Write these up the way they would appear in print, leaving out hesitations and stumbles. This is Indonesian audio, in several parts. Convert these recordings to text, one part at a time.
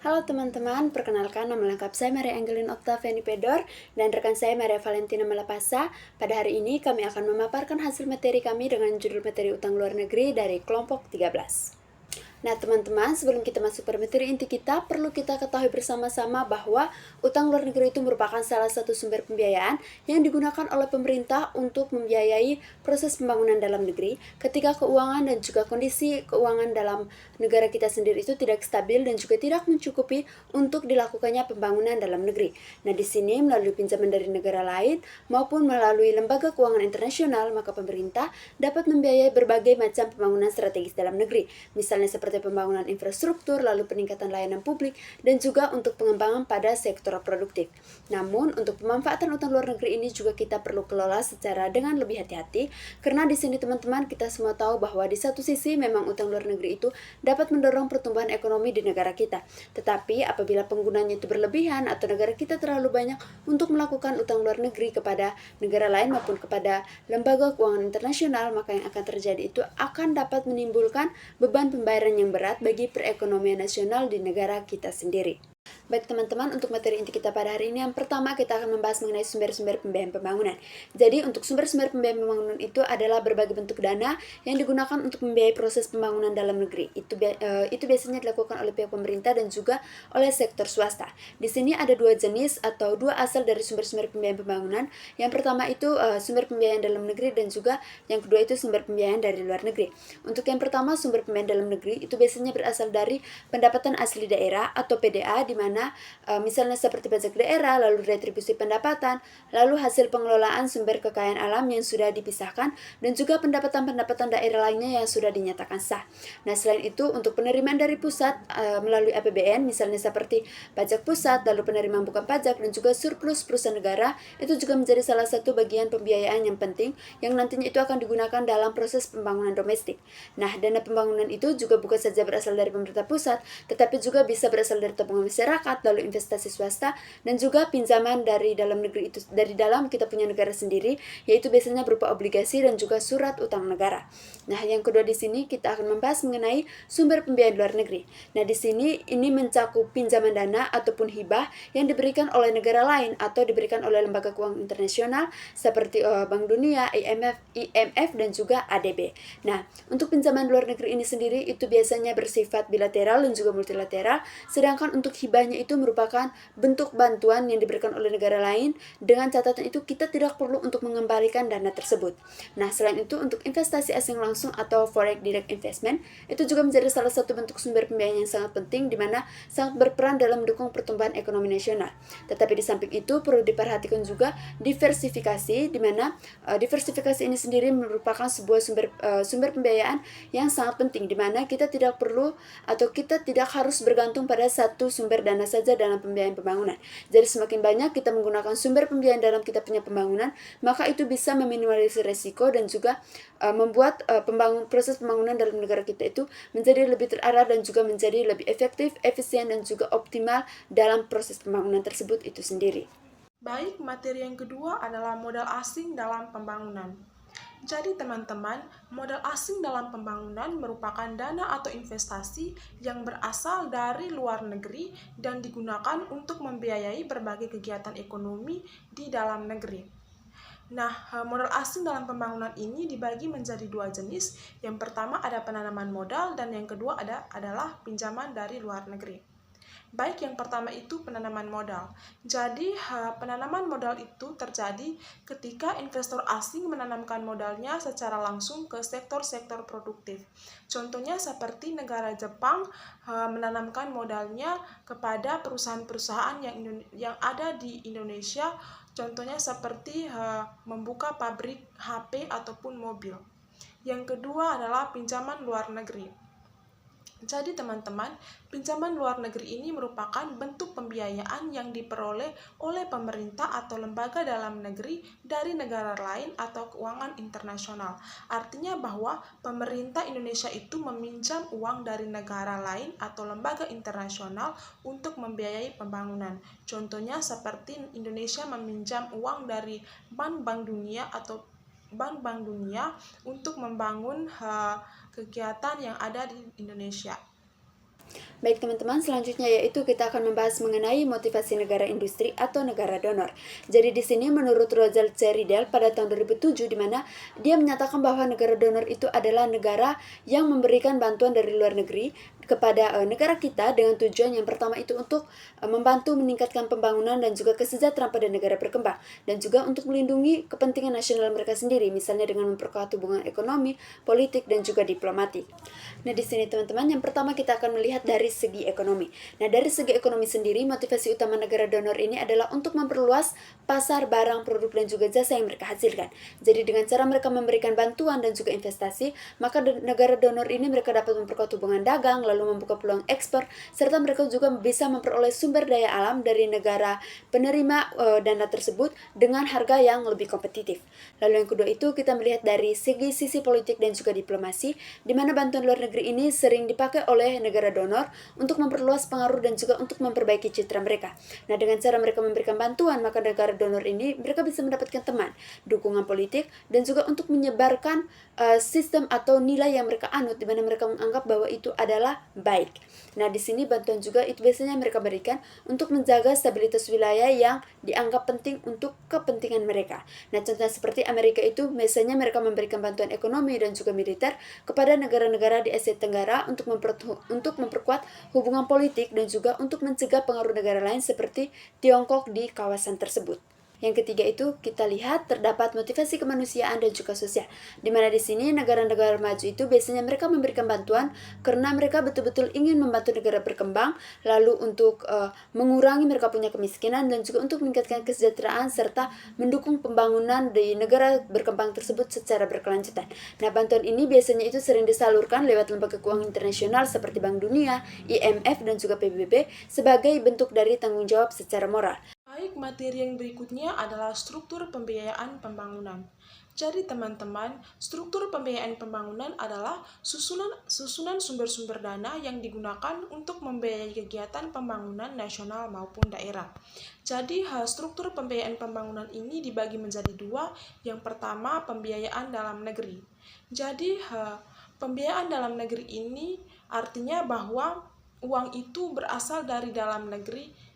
Halo teman-teman, perkenalkan nama lengkap saya Maria Angelin Octaviani Pedor dan rekan saya Maria Valentina Malapasa. Pada hari ini kami akan memaparkan hasil materi kami dengan judul materi utang luar negeri dari kelompok 13. Nah teman-teman, sebelum kita masuk pada materi inti kita, perlu kita ketahui bersama-sama bahwa utang luar negeri itu merupakan salah satu sumber pembiayaan yang digunakan oleh pemerintah untuk membiayai proses pembangunan dalam negeri ketika keuangan dan juga kondisi keuangan dalam negara kita sendiri itu tidak stabil dan juga tidak mencukupi untuk dilakukannya pembangunan dalam negeri. Nah di sini melalui pinjaman dari negara lain maupun melalui lembaga keuangan internasional, maka pemerintah dapat membiayai berbagai macam pembangunan strategis dalam negeri, misalnya seperti pembangunan infrastruktur, lalu peningkatan layanan publik, dan juga untuk pengembangan pada sektor produktif. Namun, untuk pemanfaatan utang luar negeri ini juga kita perlu kelola secara dengan lebih hati-hati, karena di sini teman-teman kita semua tahu bahwa di satu sisi memang utang luar negeri itu dapat mendorong pertumbuhan ekonomi di negara kita. Tetapi apabila penggunanya itu berlebihan atau negara kita terlalu banyak untuk melakukan utang luar negeri kepada negara lain maupun kepada lembaga keuangan internasional, maka yang akan terjadi itu akan dapat menimbulkan beban pembayaran yang berat bagi perekonomian nasional di negara kita sendiri. Baik teman-teman, untuk materi inti kita pada hari ini yang pertama kita akan membahas mengenai sumber-sumber pembiayaan pembangunan. Jadi untuk sumber-sumber pembiayaan pembangunan itu adalah berbagai bentuk dana yang digunakan untuk membiayai proses pembangunan dalam negeri. Itu biasanya dilakukan oleh pihak pemerintah dan juga oleh sektor swasta. Di sini ada dua jenis atau dua asal dari sumber-sumber pembiayaan pembangunan. Yang pertama itu sumber pembiayaan dalam negeri dan juga yang kedua itu sumber pembiayaan dari luar negeri. Untuk yang pertama sumber pembiayaan dalam negeri itu biasanya berasal dari pendapatan asli daerah atau PDA, di mana misalnya seperti pajak daerah, lalu retribusi pendapatan, lalu hasil pengelolaan sumber kekayaan alam yang sudah dipisahkan, dan juga pendapatan-pendapatan daerah lainnya yang sudah dinyatakan sah. Nah, selain itu untuk penerimaan dari pusat melalui APBN, misalnya seperti pajak pusat, lalu penerimaan bukan pajak, dan juga surplus perusahaan negara, itu juga menjadi salah satu bagian pembiayaan yang penting yang nantinya itu akan digunakan dalam proses pembangunan domestik. Nah, dana pembangunan itu juga bukan saja berasal dari pemerintah pusat, tetapi juga bisa berasal dari tabungan masyarakat, lalu investasi swasta, dan juga pinjaman dari dalam negeri itu, dari dalam kita punya negara sendiri, yaitu biasanya berupa obligasi dan juga surat utang negara. Nah, yang kedua di sini kita akan membahas mengenai sumber pembiayaan luar negeri. Nah, di sini ini mencakup pinjaman dana ataupun hibah yang diberikan oleh negara lain atau diberikan oleh lembaga keuangan internasional seperti Bank Dunia, IMF dan juga ADB. Nah, untuk pinjaman luar negeri ini sendiri itu biasanya bersifat bilateral dan juga multilateral, sedangkan untuk hibahnya itu merupakan bentuk bantuan yang diberikan oleh negara lain. Dengan catatan itu kita tidak perlu untuk mengembalikan dana tersebut. Nah, selain itu untuk investasi asing langsung atau foreign direct investment itu juga menjadi salah satu bentuk sumber pembiayaan yang sangat penting, di mana sangat berperan dalam mendukung pertumbuhan ekonomi nasional. Tetapi di samping itu perlu diperhatikan juga diversifikasi, di mana diversifikasi ini sendiri merupakan sebuah sumber pembiayaan yang sangat penting, di mana kita tidak perlu atau kita tidak harus bergantung pada satu sumber dana saja dalam pembiayaan pembangunan. Jadi semakin banyak kita menggunakan sumber pembiayaan dalam kita punya pembangunan, maka itu bisa meminimalisir resiko dan juga membuat proses pembangunan dalam negara kita itu menjadi lebih terarah dan juga menjadi lebih efektif, efisien, dan juga optimal dalam proses pembangunan tersebut itu sendiri. Baik, materi yang kedua adalah modal asing dalam pembangunan. Jadi teman-teman, modal asing dalam pembangunan merupakan dana atau investasi yang berasal dari luar negeri dan digunakan untuk membiayai berbagai kegiatan ekonomi di dalam negeri. Nah, modal asing dalam pembangunan ini dibagi menjadi dua jenis. Yang pertama ada penanaman modal dan yang kedua adalah pinjaman dari luar negeri. Baik, yang pertama itu penanaman modal. Jadi, penanaman modal itu terjadi ketika investor asing menanamkan modalnya secara langsung ke sektor-sektor produktif. Contohnya seperti negara Jepang menanamkan modalnya kepada perusahaan-perusahaan yang ada di Indonesia. Contohnya seperti membuka pabrik HP ataupun mobil. Yang kedua adalah pinjaman luar negeri. Jadi teman-teman, pinjaman luar negeri ini merupakan bentuk pembiayaan yang diperoleh oleh pemerintah atau lembaga dalam negeri dari negara lain atau keuangan internasional. Artinya bahwa pemerintah Indonesia itu meminjam uang dari negara lain atau lembaga internasional untuk membiayai pembangunan. Contohnya seperti Indonesia meminjam uang dari Bank Dunia atau Bank Dunia untuk membangun kegiatan yang ada di Indonesia. Baik teman-teman, selanjutnya yaitu kita akan membahas mengenai motivasi negara industri atau negara donor. Jadi di sini menurut Roosevelt C. Riedel pada tahun 2007 di mana dia menyatakan bahwa negara donor itu adalah negara yang memberikan bantuan dari luar negeri kepada negara kita dengan tujuan yang pertama itu untuk membantu meningkatkan pembangunan dan juga kesejahteraan pada negara berkembang dan juga untuk melindungi kepentingan nasional mereka sendiri, misalnya dengan memperkuat hubungan ekonomi, politik dan juga diplomatik. Nah, di sini teman-teman, yang pertama kita akan melihat dari segi ekonomi. Nah, dari segi ekonomi sendiri, motivasi utama negara donor ini adalah untuk memperluas pasar barang, produk dan juga jasa yang mereka hasilkan. Jadi dengan cara mereka memberikan bantuan dan juga investasi, maka negara donor ini mereka dapat memperkuat hubungan dagang, lalu membuka peluang ekspor, serta mereka juga bisa memperoleh sumber daya alam dari negara penerima dana tersebut dengan harga yang lebih kompetitif. Lalu yang kedua itu kita melihat dari sisi politik dan juga diplomasi, di mana bantuan luar negeri ini sering dipakai oleh negara donor untuk memperluas pengaruh dan juga untuk memperbaiki citra mereka. Nah, dengan cara mereka memberikan bantuan, maka negara donor ini mereka bisa mendapatkan teman, dukungan politik, dan juga untuk menyebarkan sistem atau nilai yang mereka anut, di mana mereka menganggap bahwa itu adalah baik. Nah, di sini bantuan juga itu biasanya mereka berikan untuk menjaga stabilitas wilayah yang dianggap penting untuk kepentingan mereka. Nah, contohnya seperti Amerika itu biasanya mereka memberikan bantuan ekonomi dan juga militer kepada negara-negara di Asia Tenggara untuk memperkuat hubungan politik dan juga untuk mencegah pengaruh negara lain seperti Tiongkok di kawasan tersebut. Yang ketiga itu kita lihat terdapat motivasi kemanusiaan dan juga sosial. Di mana di sini negara-negara maju itu biasanya mereka memberikan bantuan karena mereka betul-betul ingin membantu negara berkembang, lalu untuk mengurangi mereka punya kemiskinan dan juga untuk meningkatkan kesejahteraan serta mendukung pembangunan di negara berkembang tersebut secara berkelanjutan. Nah, bantuan ini biasanya itu sering disalurkan lewat lembaga keuangan internasional seperti Bank Dunia, IMF dan juga PBB sebagai bentuk dari tanggung jawab secara moral. Baik, materi yang berikutnya adalah struktur pembiayaan pembangunan. Jadi teman-teman, struktur pembiayaan pembangunan adalah susunan sumber-sumber dana yang digunakan untuk membiayai kegiatan pembangunan nasional maupun daerah. Jadi struktur pembiayaan pembangunan ini dibagi menjadi dua. Yang pertama, pembiayaan dalam negeri. Jadi pembiayaan dalam negeri ini artinya bahwa uang itu berasal dari dalam negeri.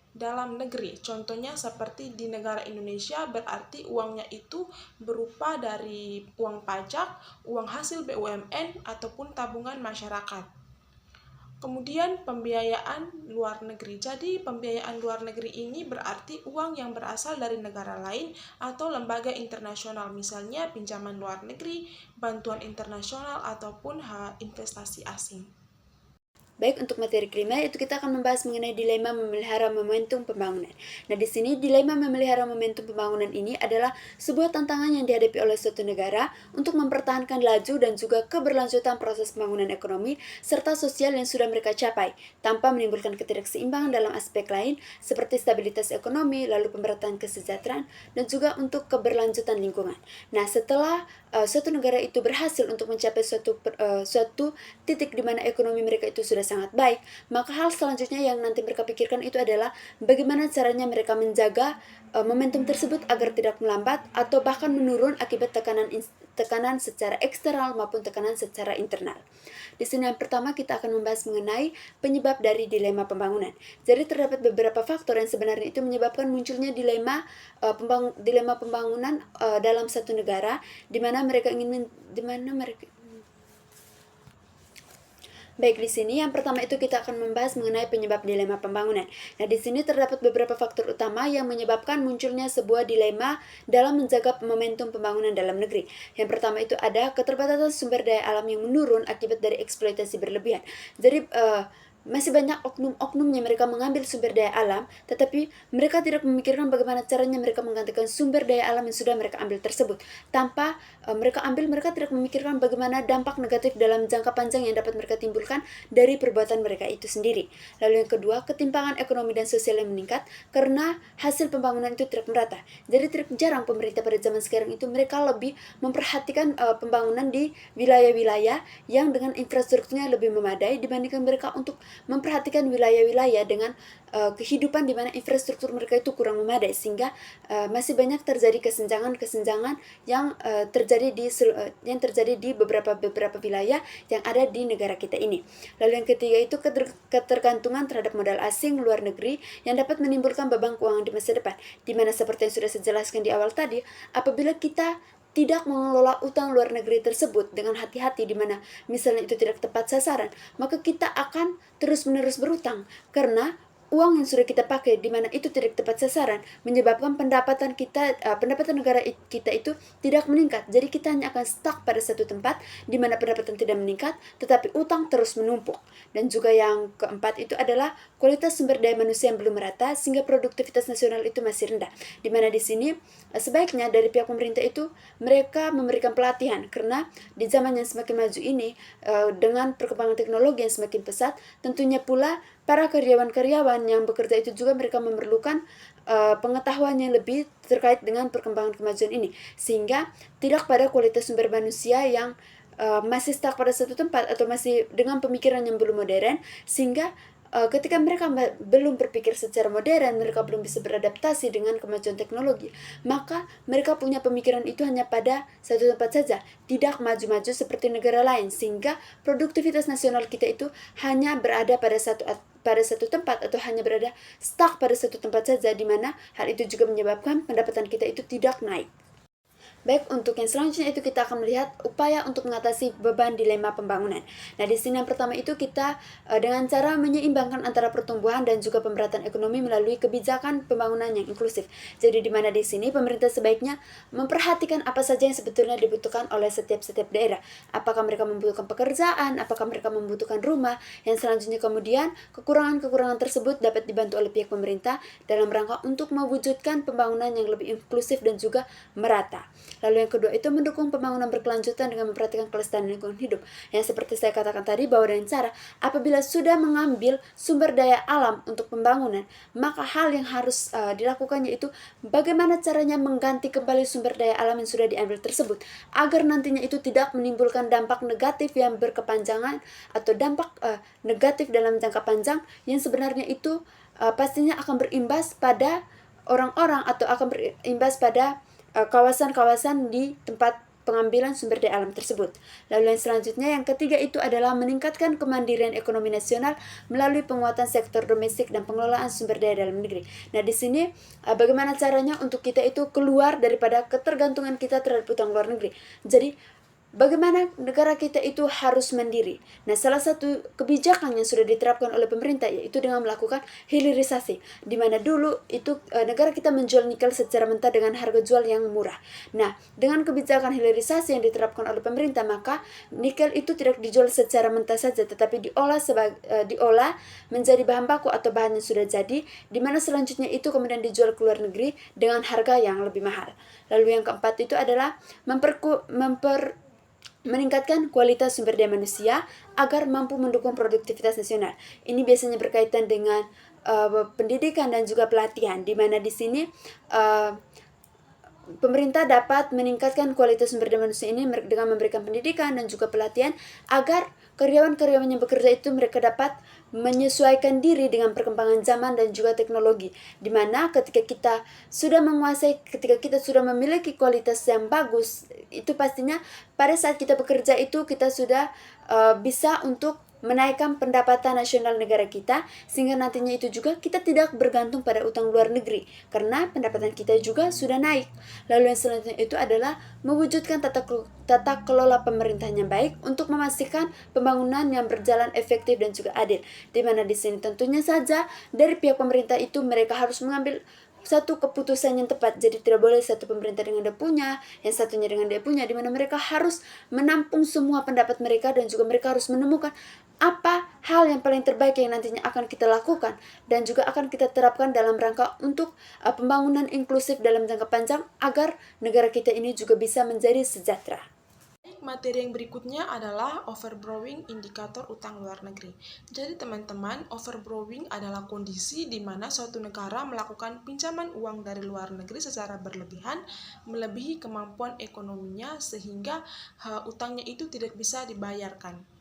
Contohnya seperti di negara Indonesia berarti uangnya itu berupa dari uang pajak, uang hasil BUMN, ataupun tabungan masyarakat. Kemudian pembiayaan luar negeri. Jadi pembiayaan luar negeri ini berarti uang yang berasal dari negara lain atau lembaga internasional, misalnya pinjaman luar negeri, bantuan internasional, ataupun investasi asing. Baik, untuk materi kelima itu kita akan membahas mengenai dilema memelihara momentum pembangunan. Nah, di sini dilema memelihara momentum pembangunan ini adalah sebuah tantangan yang dihadapi oleh suatu negara untuk mempertahankan laju dan juga keberlanjutan proses pembangunan ekonomi serta sosial yang sudah mereka capai tanpa menimbulkan ketidakseimbangan dalam aspek lain seperti stabilitas ekonomi, lalu pemerataan kesejahteraan dan juga untuk keberlanjutan lingkungan. Nah, setelah suatu negara itu berhasil untuk mencapai suatu titik di mana ekonomi mereka itu sudah sangat baik, maka hal selanjutnya yang nanti mereka pikirkan itu adalah bagaimana caranya mereka menjaga momentum tersebut agar tidak melambat atau bahkan menurun akibat tekanan secara eksternal maupun tekanan secara internal. Di sini yang pertama kita akan membahas mengenai penyebab dari dilema pembangunan. Jadi terdapat beberapa faktor yang sebenarnya itu menyebabkan munculnya dilema pembangunan dalam satu negara di mana mereka Baik, di sini yang pertama itu kita akan membahas mengenai penyebab dilema pembangunan. Nah, di sini terdapat beberapa faktor utama yang menyebabkan munculnya sebuah dilema dalam menjaga momentum pembangunan dalam negeri. Yang pertama itu ada keterbatasan sumber daya alam yang menurun akibat dari eksploitasi berlebihan. Jadi masih banyak oknum-oknum yang mereka mengambil sumber daya alam, tetapi mereka tidak memikirkan bagaimana caranya mereka menggantikan sumber daya alam yang sudah mereka ambil tersebut. Tanpa mereka tidak memikirkan bagaimana dampak negatif dalam jangka panjang yang dapat mereka timbulkan dari perbuatan mereka itu sendiri. Lalu yang kedua, ketimpangan ekonomi dan sosial yang meningkat karena hasil pembangunan itu tidak merata. Jadi tidak jarang pemerintah pada zaman sekarang itu mereka lebih memperhatikan pembangunan di wilayah-wilayah yang dengan infrastrukturnya lebih memadai dibandingkan mereka untuk memperhatikan wilayah-wilayah dengan kehidupan di mana infrastruktur mereka itu kurang memadai, sehingga masih banyak terjadi kesenjangan-kesenjangan yang terjadi di beberapa wilayah yang ada di negara kita ini. Lalu yang ketiga itu ketergantungan terhadap modal asing luar negeri yang dapat menimbulkan beban keuangan di masa depan, di mana seperti yang sudah saya jelaskan di awal tadi, apabila kita tidak mengelola utang luar negeri tersebut dengan hati-hati, di mana misalnya itu tidak tepat sasaran, maka kita akan terus-menerus berutang karena uang yang sudah kita pakai di mana itu tidak tepat sasaran menyebabkan pendapatan negara kita itu tidak meningkat. Jadi kita hanya akan stuck pada satu tempat di mana pendapatan tidak meningkat, tetapi utang terus menumpuk. Dan juga yang keempat itu adalah kualitas sumber daya manusia yang belum merata sehingga produktivitas nasional itu masih rendah. Di mana di sini sebaiknya dari pihak pemerintah itu mereka memberikan pelatihan, karena di zaman yang semakin maju ini dengan perkembangan teknologi yang semakin pesat, tentunya pula para karyawan-karyawan yang bekerja itu juga mereka memerlukan pengetahuan yang lebih terkait dengan perkembangan kemajuan ini, sehingga tidak pada kualitas sumber manusia yang masih stuck pada satu tempat atau masih dengan pemikiran yang belum modern, sehingga ketika mereka belum berpikir secara modern, mereka belum bisa beradaptasi dengan kemajuan teknologi, maka mereka punya pemikiran itu hanya pada satu tempat saja, tidak maju-maju seperti negara lain, sehingga produktivitas nasional kita itu hanya berada pada satu tempat atau hanya berada stuck pada satu tempat saja, di mana hal itu juga menyebabkan pendapatan kita itu tidak naik. Baik, untuk yang selanjutnya itu kita akan melihat upaya untuk mengatasi beban dilema pembangunan. Nah, di sini yang pertama itu kita dengan cara menyeimbangkan antara pertumbuhan dan juga pemerataan ekonomi melalui kebijakan pembangunan yang inklusif. Jadi di mana di sini pemerintah sebaiknya memperhatikan apa saja yang sebetulnya dibutuhkan oleh setiap daerah. Apakah mereka membutuhkan pekerjaan, apakah mereka membutuhkan rumah, yang selanjutnya kemudian kekurangan-kekurangan tersebut dapat dibantu oleh pihak pemerintah dalam rangka untuk mewujudkan pembangunan yang lebih inklusif dan juga merata. Lalu yang kedua itu mendukung pembangunan berkelanjutan dengan memperhatikan kelestarian lingkungan hidup. Yang seperti saya katakan tadi, bahwa dengan cara apabila sudah mengambil sumber daya alam untuk pembangunan, maka hal yang harus dilakukan yaitu bagaimana caranya mengganti kembali sumber daya alam yang sudah diambil tersebut, agar nantinya itu tidak menimbulkan dampak negatif yang berkepanjangan atau dampak negatif dalam jangka panjang yang sebenarnya itu pastinya akan berimbas pada orang-orang atau akan berimbas pada kawasan-kawasan di tempat pengambilan sumber daya alam tersebut. Lalu yang selanjutnya, yang ketiga itu adalah meningkatkan kemandirian ekonomi nasional melalui penguatan sektor domestik dan pengelolaan sumber daya dalam negeri. Nah, di sini bagaimana caranya untuk kita itu keluar daripada ketergantungan kita terhadap utang luar negeri. Jadi bagaimana negara kita itu harus mandiri. Nah, salah satu kebijakan yang sudah diterapkan oleh pemerintah yaitu dengan melakukan hilirisasi, di mana dulu itu negara kita menjual nikel secara mentah dengan harga jual yang murah. Nah, dengan kebijakan hilirisasi yang diterapkan oleh pemerintah, maka nikel itu tidak dijual secara mentah saja, tetapi diolah menjadi bahan baku atau bahan yang sudah jadi, di mana selanjutnya itu kemudian dijual ke luar negeri dengan harga yang lebih mahal. Lalu yang keempat itu adalah meningkatkan kualitas sumber daya manusia agar mampu mendukung produktivitas nasional. Ini biasanya berkaitan dengan pendidikan dan juga pelatihan, di mana di sini pemerintah dapat meningkatkan kualitas sumber daya manusia ini dengan memberikan pendidikan dan juga pelatihan agar karyawan-karyawan yang bekerja itu mereka dapat menyesuaikan diri dengan perkembangan zaman dan juga teknologi, di mana ketika kita sudah memiliki kualitas yang bagus, itu pastinya pada saat kita bekerja itu kita sudah bisa untuk menaikkan pendapatan nasional negara kita, sehingga nantinya itu juga kita tidak bergantung pada utang luar negeri karena pendapatan kita juga sudah naik. Lalu yang selanjutnya itu adalah mewujudkan tata kelola pemerintahan yang baik untuk memastikan pembangunan yang berjalan efektif dan juga adil, di mana di sini tentunya saja dari pihak pemerintah itu mereka harus mengambil satu keputusan yang tepat. Jadi tidak boleh satu pemerintah dengan dia punya, yang satunya dengan dia punya, di mana mereka harus menampung semua pendapat mereka dan juga mereka harus menemukan apa hal yang paling terbaik yang nantinya akan kita lakukan dan juga akan kita terapkan dalam rangka untuk pembangunan inklusif dalam jangka panjang agar negara kita ini juga bisa menjadi sejahtera. Materi yang berikutnya adalah overborrowing indikator utang luar negeri. Jadi teman-teman, overborrowing adalah kondisi di mana suatu negara melakukan pinjaman uang dari luar negeri secara berlebihan, melebihi kemampuan ekonominya sehingga utangnya itu tidak bisa dibayarkan.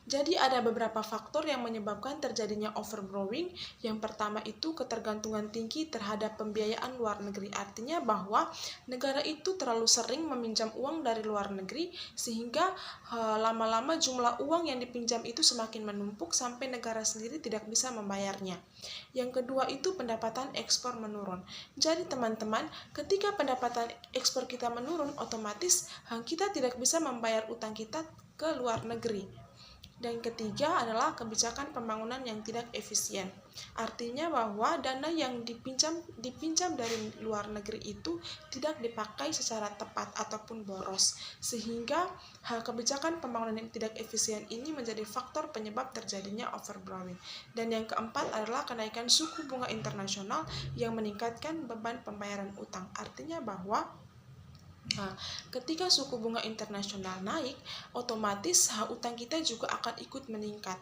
Jadi ada beberapa faktor yang menyebabkan terjadinya overborrowing. Yang pertama itu ketergantungan tinggi terhadap pembiayaan luar negeri. Artinya bahwa negara itu terlalu sering meminjam uang dari luar negeri sehingga lama-lama jumlah uang yang dipinjam itu semakin menumpuk sampai negara sendiri tidak bisa membayarnya. Yang kedua itu pendapatan ekspor menurun. Jadi teman-teman, ketika pendapatan ekspor kita menurun, otomatis kita tidak bisa membayar utang kita ke luar negeri. Dan ketiga adalah kebijakan pembangunan yang tidak efisien. Artinya bahwa dana yang dipinjam dari luar negeri itu tidak dipakai secara tepat ataupun boros. Sehingga kebijakan pembangunan yang tidak efisien ini menjadi faktor penyebab terjadinya overborrowing. Dan yang keempat adalah kenaikan suku bunga internasional yang meningkatkan beban pembayaran utang. Artinya bahwa ketika suku bunga internasional naik, otomatis utang kita juga akan ikut meningkat.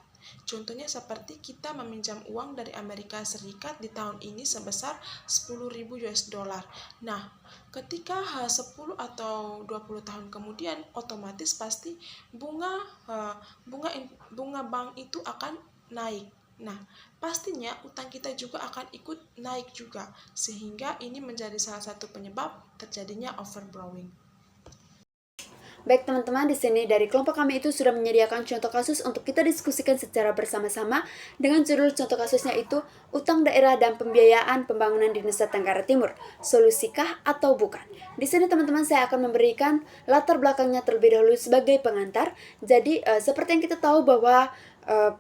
Contohnya seperti kita meminjam uang dari Amerika Serikat di tahun ini sebesar 10.000 US dollar. Nah, ketika 10 atau 20 tahun kemudian, otomatis pasti bunga bank itu akan naik. Nah, pastinya utang kita juga akan ikut naik juga, sehingga ini menjadi salah satu penyebab terjadinya overborrowing. Baik teman-teman, di sini dari kelompok kami itu sudah menyediakan contoh kasus untuk kita diskusikan secara bersama-sama dengan judul contoh kasusnya itu Utang Daerah dan Pembiayaan Pembangunan di Nusa Tenggara Timur, solusikah atau bukan? Di sini teman-teman saya akan memberikan latar belakangnya terlebih dahulu sebagai pengantar. Jadi seperti yang kita tahu bahwa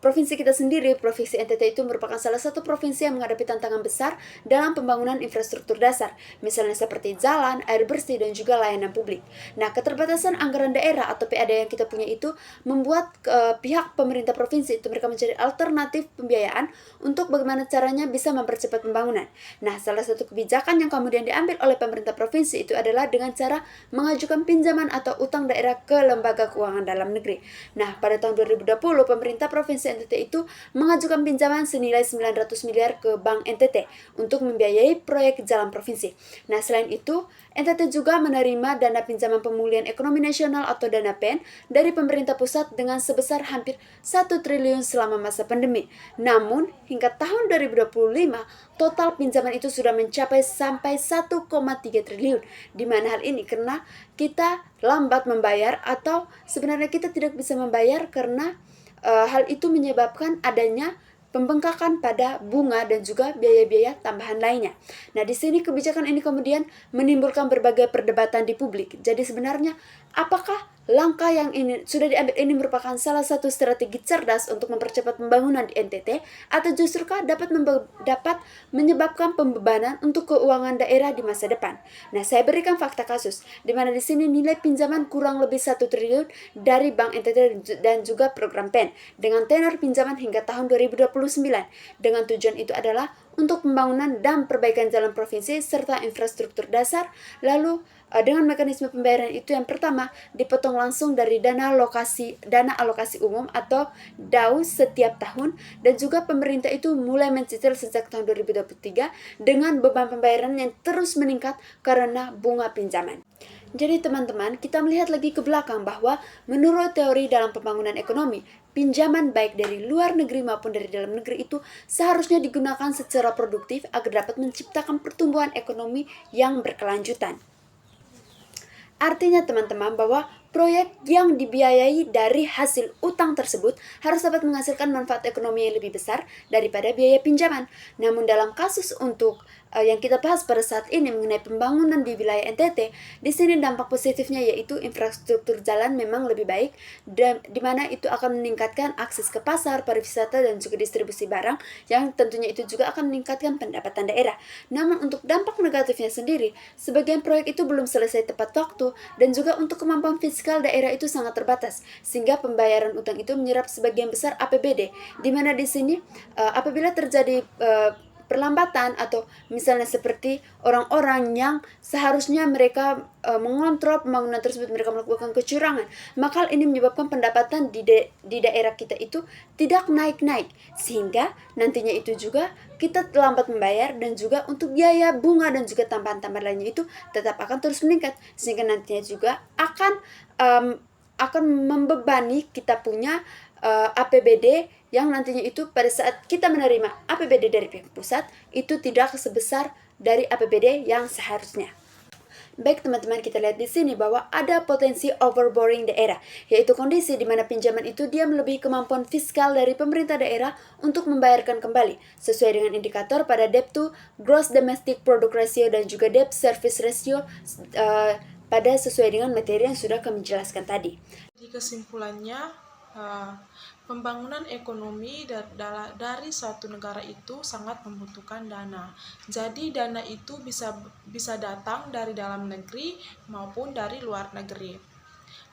provinsi kita sendiri, Provinsi NTT itu merupakan salah satu provinsi yang menghadapi tantangan besar dalam pembangunan infrastruktur dasar, misalnya seperti jalan, air bersih, dan juga layanan publik. Nah, keterbatasan anggaran daerah atau PAD yang kita punya itu membuat pihak pemerintah provinsi itu mereka mencari alternatif pembiayaan untuk bagaimana caranya bisa mempercepat pembangunan. Nah, salah satu kebijakan yang kemudian diambil oleh pemerintah provinsi itu adalah dengan cara mengajukan pinjaman atau utang daerah ke lembaga keuangan dalam negeri. Nah, pada tahun 2020 pemerintah Provinsi NTT itu mengajukan pinjaman senilai 900 miliar ke Bank NTT untuk membiayai proyek jalan provinsi. Nah, selain itu, NTT juga menerima dana pinjaman pemulihan ekonomi nasional atau dana PEN dari pemerintah pusat dengan sebesar hampir 1 triliun selama masa pandemi. Namun, hingga tahun 2025, total pinjaman itu sudah mencapai sampai 1,3 triliun. Di mana hal ini karena kita lambat membayar atau sebenarnya kita tidak bisa membayar karena hal itu menyebabkan adanya pembengkakan pada bunga dan juga biaya-biaya tambahan lainnya. Nah, di sini kebijakan ini kemudian menimbulkan berbagai perdebatan di publik. Jadi sebenarnya apakah langkah yang ini sudah diambil ini merupakan salah satu strategi cerdas untuk mempercepat pembangunan di NTT atau justrukah dapat menyebabkan pembebanan untuk keuangan daerah di masa depan? Nah, saya berikan fakta kasus di mana di sini nilai pinjaman kurang lebih 1 triliun dari Bank NTT dan juga program PEN dengan tenor pinjaman hingga tahun 2029. Dengan tujuan itu adalah untuk pembangunan dan perbaikan jalan provinsi serta infrastruktur dasar. Lalu dengan mekanisme pembayaran itu yang pertama dipotong langsung dari dana alokasi umum atau DAU setiap tahun, dan juga pemerintah itu mulai mencicil sejak tahun 2023 dengan beban pembayaran yang terus meningkat karena bunga pinjaman. Jadi teman-teman, kita melihat lagi ke belakang bahwa menurut teori dalam pembangunan ekonomi, pinjaman baik dari luar negeri maupun dari dalam negeri itu seharusnya digunakan secara produktif agar dapat menciptakan pertumbuhan ekonomi yang berkelanjutan. Artinya teman-teman bahwa proyek yang dibiayai dari hasil utang tersebut harus dapat menghasilkan manfaat ekonomi yang lebih besar daripada biaya pinjaman. Namun dalam kasus untuk yang kita bahas pada saat ini mengenai pembangunan di wilayah NTT, di sini dampak positifnya yaitu infrastruktur jalan memang lebih baik, dan di mana itu akan meningkatkan akses ke pasar, pariwisata, dan juga distribusi barang yang tentunya itu juga akan meningkatkan pendapatan daerah. Namun untuk dampak negatifnya sendiri, sebagian proyek itu belum selesai tepat waktu dan juga untuk kemampuan fiskal daerah itu sangat terbatas, sehingga pembayaran utang itu menyerap sebagian besar APBD, di mana di sini apabila terjadi perlambatan atau misalnya seperti orang-orang yang seharusnya mereka mengontrol pembangunan tersebut, mereka melakukan kecurangan, maka ini menyebabkan pendapatan di daerah kita itu tidak naik-naik, sehingga nantinya itu juga kita lambat membayar dan juga untuk biaya bunga dan juga tambahan-tambahan lainnya itu tetap akan terus meningkat, sehingga nantinya juga akan akan membebani kita punya APBD yang nantinya itu pada saat kita menerima APBD dari pihak pusat itu tidak sebesar dari APBD yang seharusnya. Baik teman-teman, kita lihat di sini bahwa ada potensi overborrowing daerah, yaitu kondisi di mana pinjaman itu dia melebihi kemampuan fiskal dari pemerintah daerah untuk membayarkan kembali, sesuai dengan indikator pada debt to gross domestic product ratio dan juga debt service ratio pada sesuai dengan materi yang sudah kami jelaskan tadi. Di kesimpulannya, pembangunan ekonomi dari suatu negara itu sangat membutuhkan dana. Jadi dana itu bisa datang dari dalam negeri maupun dari luar negeri.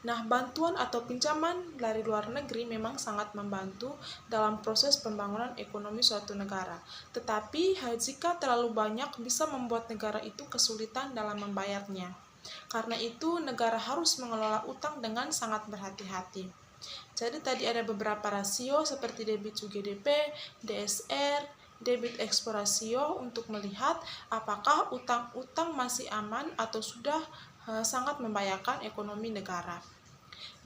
Nah, bantuan atau pinjaman dari luar negeri memang sangat membantu dalam proses pembangunan ekonomi suatu negara. Tetapi jika terlalu banyak bisa membuat negara itu kesulitan dalam membayarnya. Karena itu, negara harus mengelola utang dengan sangat berhati-hati. Jadi tadi ada beberapa rasio seperti debit to GDP, DSR, debit export rasio untuk melihat apakah utang masih aman atau sudah sangat membahayakan ekonomi negara.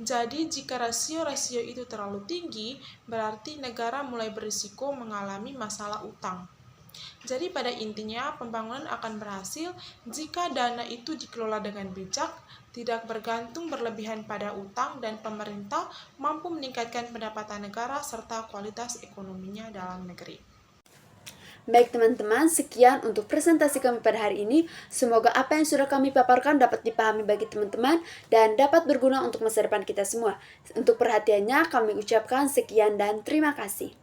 Jadi jika rasio-rasio itu terlalu tinggi, berarti negara mulai berisiko mengalami masalah utang. Jadi pada intinya pembangunan akan berhasil jika dana itu dikelola dengan bijak, tidak bergantung berlebihan pada utang, dan pemerintah mampu meningkatkan pendapatan negara serta kualitas ekonominya dalam negeri. Baik teman-teman, sekian untuk presentasi kami pada hari ini. Semoga apa yang sudah kami paparkan dapat dipahami bagi teman-teman dan dapat berguna untuk masa depan kita semua. Untuk perhatiannya kami ucapkan sekian dan terima kasih.